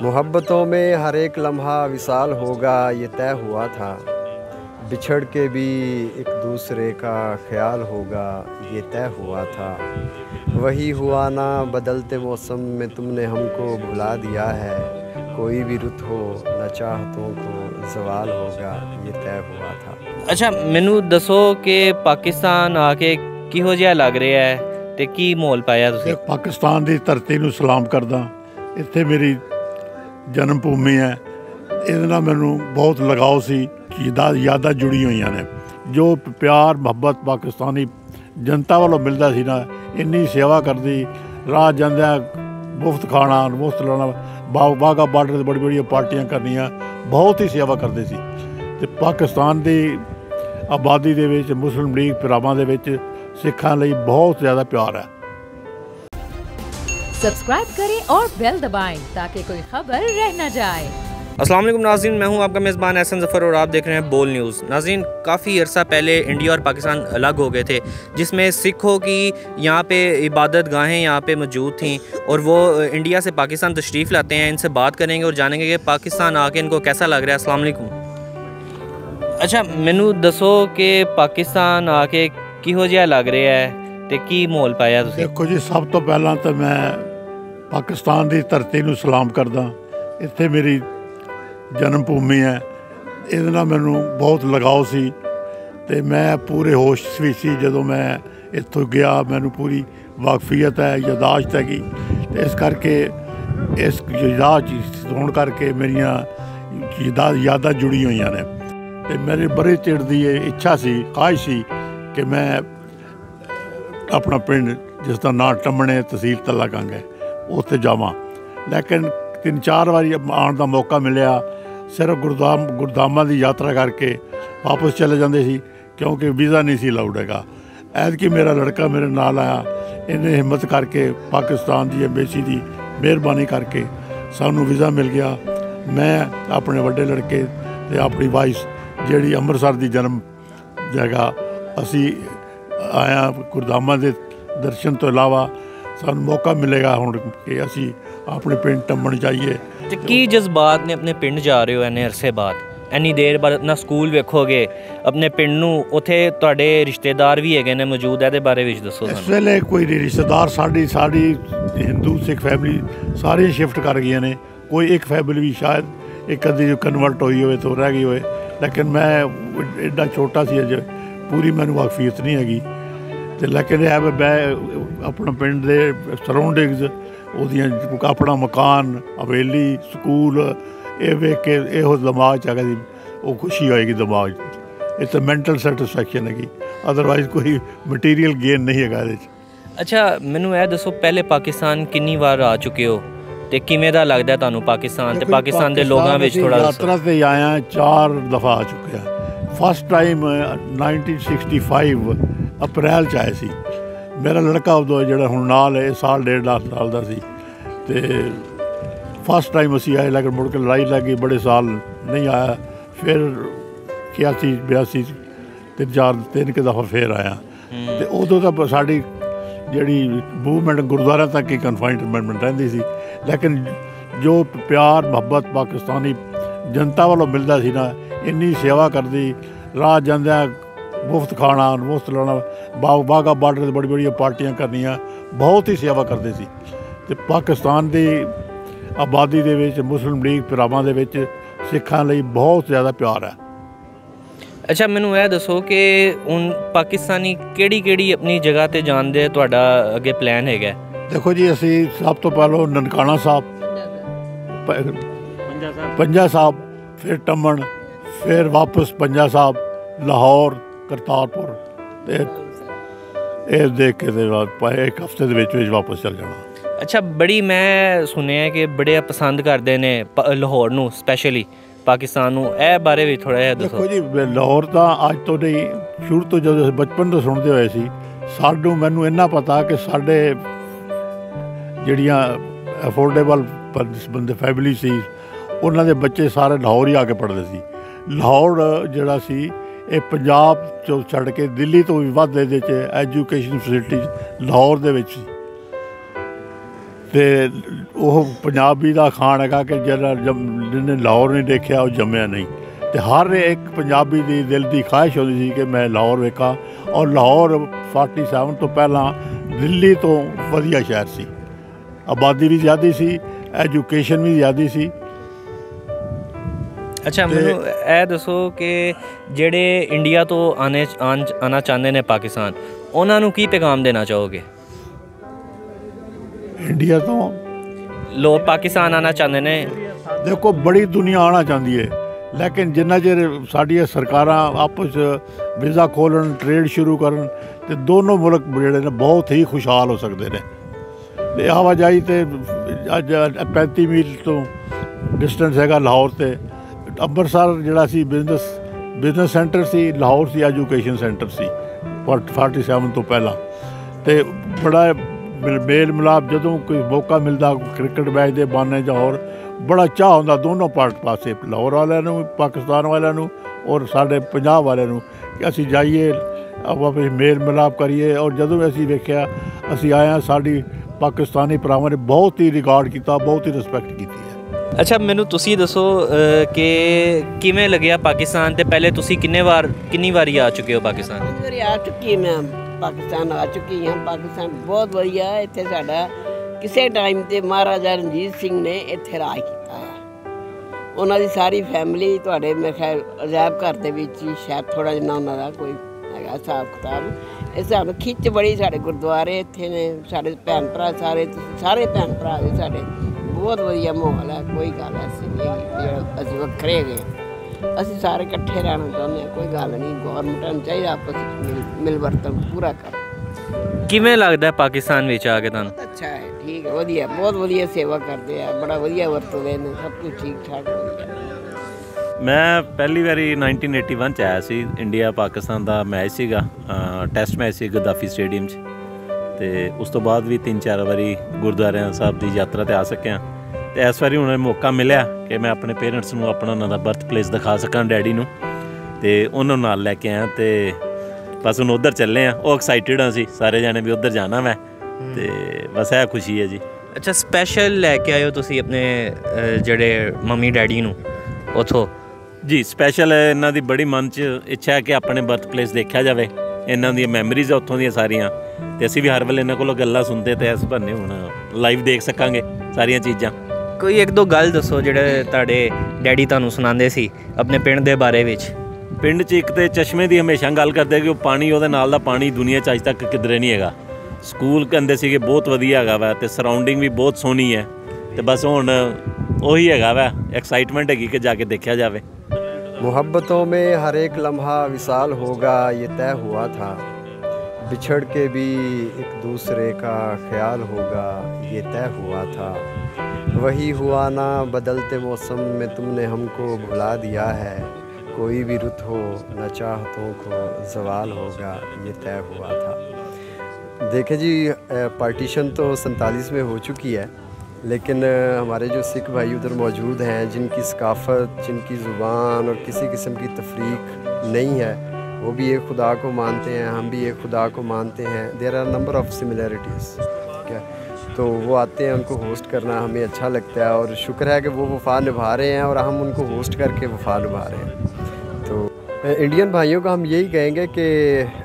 मोहब्बतों में हर एक लम्हा विसाल होगा ये तय हुआ था। बिछड़ के भी एक दूसरे का ख्याल होगा ये तय हुआ था। वही हुआ ना बदलते मौसम में तुमने हमको भुला दिया है। कोई भी रुत हो न चाहतों को ज़वाल होगा ये तय हुआ था। अच्छा मैनू दसो कि पाकिस्तान आके किहो जिहा लग रहा है ते की माहौल पाया तुसीं? पाकिस्तान की धरती नूं सलाम करदा। इत्थे मेरी जन्म भूमि है। ਇਹਦੇ ਨਾਲ ਮੈਨੂੰ बहुत लगाव सी। यादां जुड़ी हुई ने। जो प्यार मुहब्बत पाकिस्तानी जनता वालों मिलता सी ना, इन्नी सेवा करती। राह जांदे मुफ्त खाना मुफ्त लाना, बाघा बार्डर बड़ी बड़ी पार्टियां करनियां, बहुत ही सेवा करते सी। ते पाकिस्तान की आबादी दे विच मुस्लिम लीग भरावां दे विच सिखां लई बहुत ज़्यादा प्यार है। सब्सक्राइब करें और बेल दबाएं ताकि कोई खबर रह न जाए। अस्सलाम वालेकुम नाज़रीन, मैं हूं आपका मेज़बान एहसन ज़फ़र और आप देख रहे हैं बोल न्यूज़। नाज़रीन, काफ़ी अरसा पहले इंडिया और पाकिस्तान अलग हो गए थे, जिसमें सिखों की यहाँ पे इबादत गाहें यहाँ पे मौजूद थीं और वो इंडिया से पाकिस्तान तशरीफ़ लाते हैं। इनसे बात करेंगे और जानेंगे कि पाकिस्तान आके इनको कैसा लग रहा है। अस्सलाम वालेकुम। अच्छा मैनू दसो कि पाकिस्तान आके किहो जिहा लग रहा है ते की माहौल पाया तुसीं? देखो जी, सब तो पहला तो मैं पाकिस्तान की धरती नूं सलाम करदा। इत्थे मेरी जन्म भूमि है। ਇਹਦੇ ਨਾਲ ਮੈਨੂੰ बहुत लगाव सी ਤੇ मैं पूरे होश ਵਿੱਚ ਸੀ ਜਦੋਂ मैं ਇੱਥੋਂ ਗਿਆ। ਮੈਨੂੰ पूरी वाकफियत है, यादाश्त हैगी। ਤੇ ਇਸ ਕਰਕੇ ਇਸ यादाश्त होण करके मेरियां यादां जुड़ी होईयां ने। ਤੇ मेरे बड़े चिर दी इच्छा सी, ख्वाहिश सी कि मैं अपना पिंड जिस ਦਾ ਨਾਂ ਟੰਮਣੇ तहसील तला कंग है ਉੱਥੇ ਜਾਵਾਂ। लेकिन 3-4 ਵਾਰੀ ਆਉਣ ਦਾ ਮੌਕਾ ਮਿਲਿਆ। सिर्फ गुरदामा की यात्रा करके वापस चले जाते सी, क्योंकि वीज़ा नहीं सी अलाउड हैगा। ऐतकी मेरा लड़का मेरे नाल आया, इन्हें हिम्मत करके पाकिस्तान की एम्बेसी की मेहरबानी करके सानू वीज़ा मिल गया। मैं अपने वड्डे लड़के ते अपनी वाइफ जिहड़ी अमृतसर की जन्म जगह असी आया गुरदामा के दर्शन तो इलावा सानू मौका मिलेगा हुण कि असी अपने पिंड टम्मण जाइए। ਤੇ ਕੀ ਜਜ਼ਬਾਤ ਨੇ ਆਪਣੇ ਪਿੰਡ ਜਾ ਰਹੇ ਹੋ ਇੰਨੇ ਅਰਸੇ ਬਾਅਦ, ਇੰਨੀ ਦੇਰ ਬਾਅਦ ਆਪਣਾ ਸਕੂਲ ਵੇਖੋਗੇ ਆਪਣੇ ਪਿੰਡ ਨੂੰ, ਉੱਥੇ ਤੁਹਾਡੇ ਰਿਸ਼ਤੇਦਾਰ ਵੀ ਹੈਗੇ ਨੇ ਮੌਜੂਦ, ਇਹਦੇ ਬਾਰੇ ਵਿੱਚ ਦੱਸੋ ਸਾਨੂੰ। ਇਸ ਵੇਲੇ ਕੋਈ ਰਿਸ਼ਤੇਦਾਰ ਸਾਡੀ ਹਿੰਦੂ ਸਿੱਖ ਫੈਮਿਲੀ ਸਾਰੀਆਂ ਸ਼ਿਫਟ ਕਰ ਗਈਆਂ ਨੇ। ਕੋਈ ਇੱਕ ਫੈਮਿਲੀ ਵੀ ਸ਼ਾਇਦ ਇੱਕ ਅੱਧੀ ਜੋ ਕਨਵਰਟ ਹੋਈ ਹੋਵੇ ਤੋਂ ਰਹਿ ਗਈ ਹੋਵੇ, ਲੇਕਿਨ ਮੈਂ ਐਡਾ ਛੋਟਾ ਸੀ ਅਜੇ, ਪੂਰੀ ਮੈਨੂੰ ਵਾਕਫੀਅਤ ਨਹੀਂ ਹੈਗੀ। ਤੇ ਲੇਕਿਨ ਇਹ ਮੈਂ ਆਪਣਾ ਪਿੰਡ ਦੇ ਸਰਾਊਂਡਿੰਗਸ ਉਹਦੀਆਂ ਆਪਣਾ ਮਕਾਨ, ਹਵੇਲੀ, ਸਕੂਲ ਇਹ ਵੇਖ ਕੇ ਇਹੋ ਦਿਮਾਗ 'ਚ ਹੈਗਾ ਜੀ, ਉਹ ਖੁਸ਼ੀ ਹੋਏਗੀ ਦਿਮਾਗ 'ਚ। ਇਹ ਤਾਂ ਮੈਂਟਲ ਸੈਟਿਸਫੈਕਸ਼ਨ ਹੈਗੀ, ਅਦਰਵਾਈਜ਼ ਕੋਈ ਮਟੀਰੀਅਲ ਗੇਨ ਨਹੀਂ ਹੈਗਾ ਇਹਦੇ 'ਚ। ਅੱਛਾ ਮੈਨੂੰ ਇਹ ਦੱਸੋ, ਪਹਿਲੇ ਪਾਕਿਸਤਾਨ ਕਿੰਨੀ ਵਾਰ ਆ ਚੁੱਕੇ ਹੋ ਤੇ ਕਿਵੇਂ ਦਾ ਲੱਗਦਾ ਤੁਹਾਨੂੰ ਪਾਕਿਸਤਾਨ, ਤੇ ਪਾਕਿਸਤਾਨ ਦੇ ਲੋਕਾਂ ਵਿੱਚ ਥੋੜਾ ਯਾਤਰਾ ਤੇ ਆਇਆ 4 ਦਫਾ ਆ ਚੁੱਕਿਆ। ਫਸਟ ਟਾਈਮ 1965 ਅਪ੍ਰੈਲ 'ਚ ਆਏ ਸੀ। मेरा लड़का उदों जोड़ा हुण नाल है, साल 1.5 साल का सी। ते फस्ट टाइम असी आए, लेकिन मुड़ के लड़ाई लग गई, बड़े साल नहीं आया। फिर 81-82 3 दफ़ा फिर आया। तो उदों तो साड़ी जी मूवमेंट गुरुद्वारा तक ही कन्फाइनमेंट रही सी। लेकिन जो प्यार मुहब्बत पाकिस्तानी जनता वालों मिलता सी ना, इन्नी सेवा करती। राह जांदे मुफ्त खाना मुफ्त लाना, बाघा बार्डर बड़ी बड़ी पार्टियां करनियां, बहुत ही सेवा करते सी। ते पाकिस्तान की आबादी दे विच मुस्लिम लीग भरावां दे विच सिखां लई बहुत ज़्यादा प्यार है। अच्छा मैनू यह दसो कि हुण पाकिस्तानी किहड़ी अपनी जगह ते जाण दे तुहाडा अगे प्लान हैगा? देखो जी, असी सब तो पहलों ननकाना साहब, पंजा साहब, फिर टम्मण, फिर वापस पंजा साहब, लाहौर, करतारपुर, ਇਹ ਦੇਖ ਕੇ ਤੇ ਬਾਅਦ ਇੱਕ ਹਫ਼ਤੇ ਦੇ ਵਿੱਚ ਵਾਪਸ ਚੱਲ ਜਾਣਾ। ਅੱਛਾ ਬੜੀ ਮੈਂ ਸੁਣਿਆ ਕਿ ਬੜੇ ਪਸੰਦ ਕਰਦੇ ਨੇ ਲਾਹੌਰ ਨੂੰ, ਸਪੈਸ਼ਲੀ ਪਾਕਿਸਤਾਨ ਨੂੰ, ਇਹ ਬਾਰੇ ਵੀ ਥੋੜ੍ਹਾ ਜਿਹਾ ਦੱਸੋ। ਦੇਖੋ ਜੀ, ਲਾਹੌਰ ਤਾਂ ਅੱਜ ਤੋਂ ਨਹੀਂ, ਸ਼ੁਰੂ ਤੋਂ ਜਦੋਂ ਅਸੀਂ ਬਚਪਨ ਤੋਂ ਸੁਣਦੇ ਹੋਏ ਸੀ। ਮੈਨੂੰ ਇੰਨਾ ਪਤਾ ਕਿ ਸਾਡੇ ਜਿਹੜੀਆਂ ਅਫੋਰਡੇਬਲ ਬੰਦੇ ਫੈਮਿਲੀ ਸੀ, ਉਹਨਾਂ ਦੇ ਬੱਚੇ ਸਾਰੇ ਲਾਹੌਰ ਹੀ ਆ ਕੇ ਪੜ੍ਹਦੇ ਸੀ। ਲਾਹੌਰ ਜਿਹੜਾ ਸੀ ਇਹ ਪੰਜਾਬ ਚੋਂ ਛੱਡ ਕੇ ਦਿੱਲੀ ਤੋਂ ਵੀ ਵੱਧ ਇਹਦੇ 'ਚ ਐਜੂਕੇਸ਼ਨ ਫੈਸਿਲਿਟੀਜ਼ ਲਾਹੌਰ ਦੇ ਵਿੱਚ ਸੀ। ਤੇ ਉਹ ਪੰਜਾਬੀ ਦਾ ਖਾਣ ਹੈਗਾ ਕਿ ਜਿਹੜਾ ਜਿਹਨੇ ਲਾਹੌਰ ਨਹੀਂ ਦੇਖਿਆ ਉਹ ਜੰਮਿਆ ਨਹੀਂ। ਤੇ ਹਰ ਇੱਕ ਪੰਜਾਬੀ ਦੀ ਦਿਲ ਦੀ ਖਾਹਿਸ਼ ਹੁੰਦੀ ਸੀ ਕਿ ਮੈਂ ਲਾਹੌਰ ਵੇਖਾਂ। ਔਰ ਲਾਹੌਰ 47 ਤੋਂ ਪਹਿਲਾਂ ਦਿੱਲੀ ਤੋਂ ਵਧੀਆ ਸ਼ਹਿਰ ਸੀ, ਆਬਾਦੀ ਵੀ ਜ਼ਿਆਦਾ ਸੀ, ਐਜੂਕੇਸ਼ਨ ਵੀ ਜ਼ਿਆਦਾ ਸੀ। ਅੱਛਾ, ਮੈਨੂੰ ਇਹ ਦੱਸੋ ਕਿ ਜਿਹੜੇ ਇੰਡੀਆ ਤੋਂ ਆਉਣਾ ਚਾਹੁੰਦੇ ਨੇ ਪਾਕਿਸਤਾਨ, ਉਹਨਾਂ ਨੂੰ ਕੀ ਪੈਗਾਮ ਦੇਣਾ ਚਾਹੋਗੇ? ਇੰਡੀਆ ਤੋਂ ਲੋਕ ਪਾਕਿਸਤਾਨ ਆਉਣਾ ਚਾਹੁੰਦੇ ਨੇ। ਦੇਖੋ, ਬੜੀ ਦੁਨੀਆ ਆਉਣਾ ਚਾਹੁੰਦੀ ਹੈ, ਲੇਕਿਨ ਜਿੰਨਾ ਚਿਰ ਸਾਡੀਆਂ ਸਰਕਾਰਾਂ ਆਪਸ ਵੀਜ਼ਾ ਖੋਲ੍ਹਣ, ਟ੍ਰੇਡ ਸ਼ੁਰੂ ਕਰਨ, ਤੇ ਦੋਨੋਂ ਮੁਲਕ ਜਿਹੜੇ ਨੇ ਬਹੁਤ ਹੀ ਖੁਸ਼ਹਾਲ ਹੋ ਸਕਦੇ ਨੇ। ਤੇ ਆਵਾਜਾਈ ਤੇ ਅੱਜ 35 ਮੀਲ ਤੋਂ ਡਿਸਟੈਂਸ ਹੈਗਾ ਲਾਹੌਰ ਤੇ ਅੰਮ੍ਰਿਤਸਰ ਜਿਹੜਾ ਸੀ ਬਿਜ਼ਨਸ ਸੈਂਟਰ ਸੀ, ਲਾਹੌਰ ਸੀ ਐਜੂਕੇਸ਼ਨ ਸੈਂਟਰ ਸੀ 47 ਤੋਂ ਪਹਿਲਾਂ। ਤੇ ਬੜਾ ਮੇਲ ਮਿਲਾਪ, ਜਦੋਂ ਕੋਈ ਮੌਕਾ ਮਿਲਦਾ ਕ੍ਰਿਕਟ ਮੈਚ ਦੇ ਬਹਾਨੇ ਜਾਂ ਹੋਰ, ਬੜਾ ਚਾਅ ਹੁੰਦਾ ਦੋਨੋਂ ਪਾਸੇ, ਲਾਹੌਰ ਵਾਲਿਆਂ ਨੂੰ, ਪਾਕਿਸਤਾਨ ਵਾਲਿਆਂ ਨੂੰ, ਔਰ ਸਾਡੇ ਪੰਜਾਬ ਵਾਲਿਆਂ ਨੂੰ, ਕਿ ਅਸੀਂ ਜਾਈਏ, ਆਪਾਂ ਮੇਲ ਮਿਲਾਪ ਕਰੀਏ। ਔਰ ਜਦੋਂ ਅਸੀਂ ਵੇਖਿਆ, ਅਸੀਂ ਆਏ ਹਾਂ, ਸਾਡੀ ਪਾਕਿਸਤਾਨੀ ਭਰਾਵਾਂ ਨੇ ਬਹੁਤ ਹੀ ਰਿਗਾਰਡ ਕੀਤਾ, ਬਹੁਤ ਹੀ ਰਿਸਪੈਕਟ ਕੀਤੀ ਹੈ। ਅੱਛਾ, ਮੈਨੂੰ ਤੁਸੀਂ ਦੱਸੋ ਕਿ ਕਿਵੇਂ ਲੱਗਿਆ ਪਾਕਿਸਤਾਨ, ਤੇ ਪਹਿਲੇ ਤੁਸੀਂ ਕਿੰਨੀ ਵਾਰੀ ਆ ਚੁੱਕੇ ਹੋ ਪਾਕਿਸਤਾਨ? ਬਹੁਤ ਵਾਰੀ ਆ ਚੁੱਕੀ ਮੈਂ ਪਾਕਿਸਤਾਨ ਆ ਚੁੱਕੀ ਹਾਂ। ਪਾਕਿਸਤਾਨ ਬਹੁਤ ਵਧੀਆ ਹੈ। ਇੱਥੇ ਸਾਡਾ ਕਿਸੇ ਟਾਈਮ 'ਤੇ ਮਹਾਰਾਜਾ ਰਣਜੀਤ ਸਿੰਘ ਨੇ ਇੱਥੇ ਰਾਜ ਕੀਤਾ ਹੈ। ਉਹਨਾਂ ਦੀ ਸਾਰੀ ਫੈਮਿਲੀ ਤੁਹਾਡੇ ਮੇਰੇ ਖਿਆਲ ਅਜਾਇਬ ਘਰ ਦੇ ਵਿੱਚ ਹੀ ਸ਼ਾਇਦ ਥੋੜ੍ਹਾ ਜਿਹਾ ਉਹਨਾਂ ਦਾ ਕੋਈ ਹੈਗਾ ਹਿਸਾਬ ਕਿਤਾਬ। ਇਹ ਸਾਨੂੰ ਖਿੱਚ ਬੜੀ, ਸਾਡੇ ਗੁਰਦੁਆਰੇ ਇੱਥੇ ਨੇ, ਸਾਡੇ ਭੈਣ ਭਰਾ ਸਾਰੇ ਭੈਣ ਭਰਾ ਦੇ ਸਾਡੇ ਬਹੁਤ ਵਧੀਆ ਮਾਹੌਲ ਹੈ। ਕੋਈ ਗੱਲ ਐਸੀ ਨਹੀਂ ਜਿਹੜਾ ਅਸੀਂ ਵੱਖਰੇ ਗਏ, ਅਸੀਂ ਸਾਰੇ ਇਕੱਠੇ ਰਹਿਣਾ ਚਾਹੁੰਦੇ ਹਾਂ। ਕੋਈ ਗੱਲ ਨਹੀਂ, ਗੌਰਮੈਂਟ ਨੂੰ ਚਾਹੀਦਾ ਆਪਸ ਵਿੱਚ ਮਿਲ ਵਰਤਨ ਪੂਰਾ ਕਰ। ਕਿਵੇਂ ਲੱਗਦਾ ਪਾਕਿਸਤਾਨ ਵਿੱਚ ਆ ਕੇ ਤੁਹਾਨੂੰ? ਅੱਛਾ ਹੈ, ਠੀਕ ਹੈ, ਵਧੀਆ, ਬਹੁਤ ਵਧੀਆ ਸੇਵਾ ਕਰਦੇ ਆ, ਬੜਾ ਵਧੀਆ ਵਰਤਦੇ ਨੇ, ਸਭ ਕੁਝ ਠੀਕ ਠਾਕ ਵਧੀਆ। ਮੈਂ ਪਹਿਲੀ ਵਾਰੀ 1981 'ਚ ਆਇਆ ਸੀ। ਇੰਡੀਆ ਪਾਕਿਸਤਾਨ ਦਾ ਮੈਚ ਸੀਗਾ, ਟੈਸਟ ਮੈਚ ਸੀ ਗੱਦਾਫੀ ਸਟੇਡੀਅਮ 'ਚ। ਤੇ ਉਸ ਤੋਂ ਬਾਅਦ ਵੀ 3-4 ਵਾਰੀ ਗੁਰਦੁਆਰਿਆਂ ਸਾਹਿਬ ਦੀ ਯਾਤਰਾ 'ਤੇ ਆ ਸਕਿਆ। ਤੇ ਇਸ ਵਾਰੀ ਹੁਣ ਮੌਕਾ ਮਿਲਿਆ ਕਿ ਮੈਂ ਆਪਣੇ ਪੇਰੈਂਟਸ ਨੂੰ ਆਪਣਾ ਉਹਨਾਂ ਦਾ ਬਰਥ ਪਲੇਸ ਦਿਖਾ ਸਕਾਂ, ਡੈਡੀ ਨੂੰ, ਤੇ ਉਹਨਾਂ ਨੂੰ ਨਾਲ ਲੈ ਕੇ ਆਇਆ। ਤੇ ਬਸ ਹੁਣ ਉੱਧਰ ਚੱਲੇ ਹਾਂ। ਉਹ ਐਕਸਾਈਟਿਡ ਹਾਂ ਅਸੀਂ ਸਾਰੇ ਜਾਣੇ ਵੀ ਉੱਧਰ ਜਾਣਾ ਮੈਂ, ਤੇ ਬਸ ਇਹ ਖੁਸ਼ੀ ਹੈ ਜੀ। ਅੱਛਾ, ਸਪੈਸ਼ਲ ਲੈ ਕੇ ਆਇਓ ਤੁਸੀਂ ਆਪਣੇ ਜਿਹੜੇ ਮੰਮੀ ਡੈਡੀ ਨੂੰ ਉੱਥੋਂ? ਜੀ, ਸਪੈਸ਼ਲ ਇਹਨਾਂ ਦੀ ਬੜੀ ਮਨ 'ਚ ਇੱਛਾ ਹੈ ਕਿ ਆਪਣੇ ਬਰਥ ਪਲੇਸ ਦੇਖਿਆ ਜਾਵੇ। ਇਹਨਾਂ ਦੀਆਂ ਮੈਮਰੀਜ਼ ਆ ਉੱਥੋਂ ਦੀਆਂ ਸਾਰੀਆਂ, ਤੇ ਅਸੀਂ ਵੀ ਹਰ ਵੇਲੇ ਇਹਨਾਂ ਕੋਲੋਂ ਗੱਲਾਂ ਸੁਣਦੇ, ਤੇ ਇਸ ਬਹਾਨੇ ਹੁਣ ਲਾਈਵ ਦੇਖ ਸਕਾਂਗੇ ਸਾਰੀਆਂ ਚੀਜ਼ਾਂ। ਕੋਈ ਇੱਕ ਦੋ ਗੱਲ ਦੱਸੋ ਜਿਹੜੇ ਤੁਹਾਡੇ ਡੈਡੀ ਤੁਹਾਨੂੰ ਸੁਣਾਉਂਦੇ ਸੀ ਆਪਣੇ ਪਿੰਡ ਦੇ ਬਾਰੇ ਵਿੱਚ। ਪਿੰਡ 'ਚ ਇੱਕ ਤਾਂ ਚਸ਼ਮੇ ਦੀ ਹਮੇਸ਼ਾ ਗੱਲ ਕਰਦੇ ਕਿ ਉਹ ਪਾਣੀ, ਉਹਦੇ ਨਾਲ ਦਾ ਪਾਣੀ ਦੁਨੀਆ 'ਚ ਅੱਜ ਤੱਕ ਕਿਧਰੇ ਨਹੀਂ ਹੈਗਾ। ਸਕੂਲ ਕਹਿੰਦੇ ਸੀਗੇ ਬਹੁਤ ਵਧੀਆ ਹੈਗਾ ਵਾ, ਤੇ ਸਰਾਊਂਡਿੰਗ ਵੀ ਬਹੁਤ ਸੋਹਣੀ ਹੈ। ਤੇ ਬਸ ਹੁਣ ਉਹੀ ਹੈਗਾ ਵਾ, ਐਕਸਾइटमेंट हैगी कि जाके देखा जावे। मोहब्बतों में हर एक लम्हा विसाल होगा ये तय हुआ था, बिछड़ के भी एक दूसरे का ख्याल होगा ये तय हुआ था, वही हुआ ना बदलते मौसम में तुमने हमको भुला दिया है, कोई भी रुत हो न चाहतों को ज़वाल होगा ये तय हुआ था। देखें जी, पार्टीशन तो 47 में हो चुकी है, लेकिन हमारे जो सिख भाई उधर मौजूद हैं जिनकी सकाफ़त, जिनकी ज़ुबान और किसी किस्म की तफरीक नहीं है, वो भी एक खुदा को मानते हैं, हम भी एक खुदा को मानते हैं। There are number of similarities, ठीक है। तो वो आते हैं, उनको होस्ट करना हमें अच्छा लगता है और शुक्र है कि वो वफ़ा निभा रहे हैं और हम उनको होस्ट करके वफ़ा निभा रहे हैं। तो इंडियन भाइयों को हम यही कहेंगे कि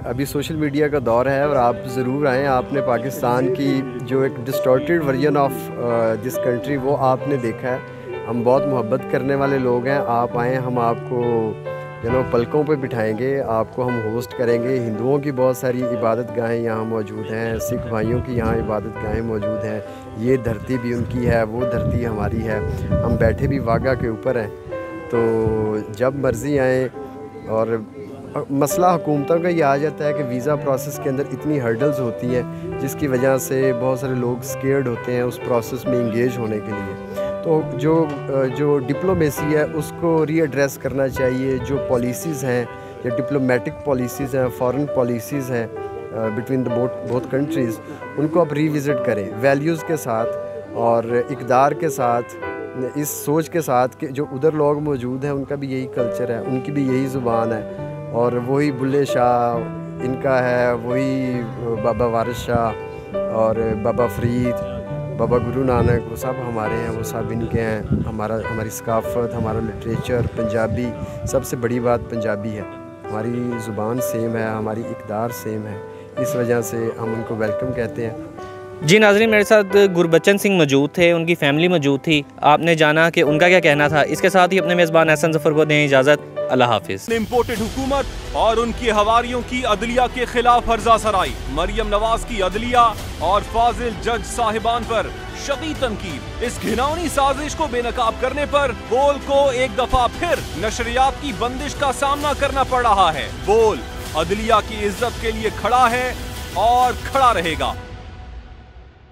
अभी सोशल मीडिया का दौर है और आप ज़रूर आएँ। आपने पाकिस्तान की जो एक distorted version of this country वो आपने देखा है। हम बहुत मोहब्बत करने वाले लोग हैं, आप आएँ, हम आपको पलकों पे बिठाएंगे, आपको हम होस्ट करेंगे। हिंदुओं की बहुत सारी इबादत गाहें यहाँ मौजूद हैं, सिख भाइयों की यहाँ इबादत गाहें मौजूद हैं। ये धरती भी उनकी है, वो धरती हमारी है, हम बैठे भी वाघा के ऊपर हैं। तो जब मर्ज़ी आएँ। और मसला हुकूमतों का ये आ जाता है कि वीज़ा प्रोसेस के अंदर इतनी हर्डल्स होती हैं जिसकी वजह से बहुत सारे लोग स्केर्ड होते हैं उस प्रोसेस में इंगेज होने के लिए। तो जो डिप्लोमेसी है उसको रीएड्रेस करना चाहिए। जो पॉलिसीज़ हैं या डिप्लोमेटिक पॉलिसीज़ हैं, फॉरेन पॉलिसीज़ हैं बिटवीन द बोथ कंट्रीज़, उनको आप रीविज़िट करें वैल्यूज़ के साथ और इक़दार के साथ, इस सोच के साथ कि जो उधर लोग मौजूद हैं उनका भी यही कल्चर है, उनकी भी यही ज़ुबान है और वही बुल्ले शाह इनका है, वही बाबा वारिस शाह और बाबा फ़रीद, बाबा गुरु नानक, वो सब हमारे हैं, वो सब इनके हैं। हमारी सकाफ़त, हमारा लिटरेचर पंजाबी, सबसे बड़ी बात पंजाबी है। हमारी ज़ुबान सेम है, हमारी इक़दार सेम है, इस वजह से हम उनको वेलकम कहते हैं। जी नाज़रीन, मेरे साथ गुरबचन सिंह मौजूद थे, उनकी फैमिली मौजूद थी। आपने जाना कि उनका क्या कहना था। इसके साथ ही अपने मेज़बान एहसन ज़फ़र को दें इजाज़त। अल्लाह हाफिज़। इम्पोर्टेड हुकूमत और उनकी हवारियों की अदलिया के खिलाफ हर्जा सराई, मरियम नवाज की अदलिया और फाजिल जज साहिबान पर शदीद तनकीद। इस घिनौनी साजिश को बेनकाब करने पर बोल को एक दफा फिर नशरियात की बंदिश का सामना करना पड़ रहा है। बोल अदलिया की इज्जत के लिए खड़ा है और खड़ा रहेगा।